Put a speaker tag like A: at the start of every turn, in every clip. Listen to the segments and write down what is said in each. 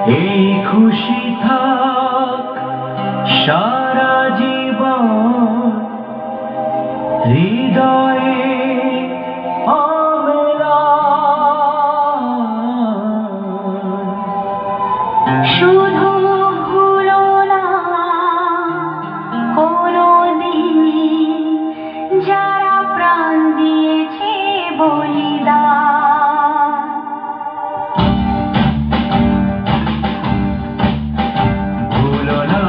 A: এই খুশি থাক সারা জীবন হৃদয়ে
B: শুধু ভুলো না কোনোদিন যারা প্রাণ দিয়েছে বলিদান।
A: ভুলো না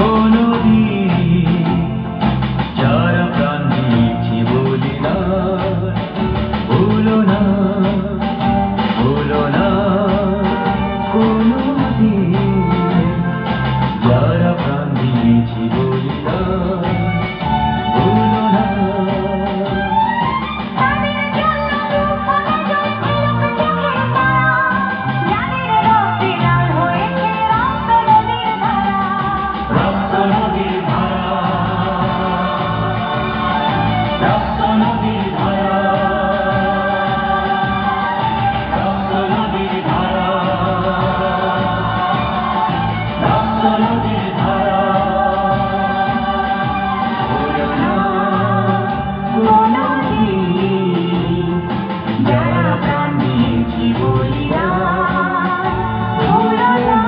A: কোনোদিন যারা প্রাণ দিয়েছে বলিদান। ভুলো না কোনোদিন যারা প্রাণ দিয়েছে বলিদান। ভুলো না রক্ত নদীর ধারা, রক্ত নদীর ধারা, রক্ত নদীর ধারা, রক্ত নদীর ধারা। ভুলো না কোনোদিন যারা প্রাণ দিয়েছে বলিদান। ভুলো না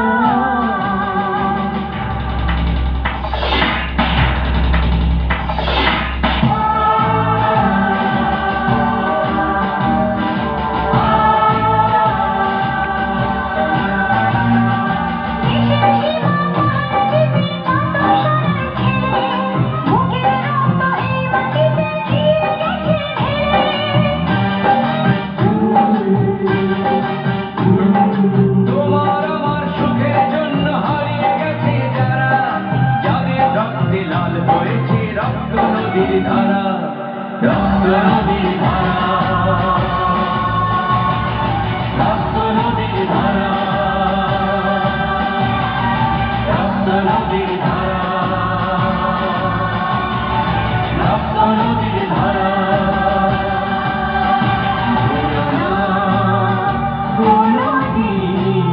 A: তোমার আমার সুখের জন্য হারিয়ে গেছে যারা, যাদের রক্তে লাল হয়েছে রক্ত নদীর ধারা। রক্ত নদীর ধারা, রক্ত নদীর ধারা, রক্ত নদীর ধারা, রক্ত নদীর ধারা। ভুলো না কোনোদিন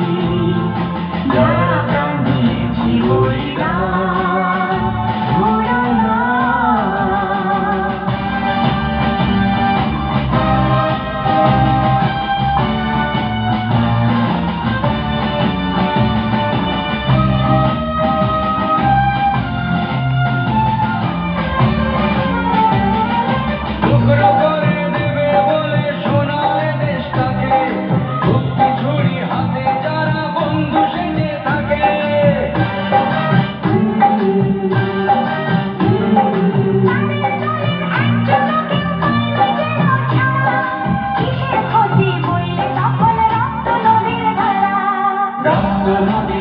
A: যারা প্রাণ দিয়েছে বলিদান। ভুলো না টুকরো করে দেবে বলে সোনার দেশটাকে, মুক্তি ছুরি হাতে যারা বন্ধু সেজে থাকে। রক্ত নদীর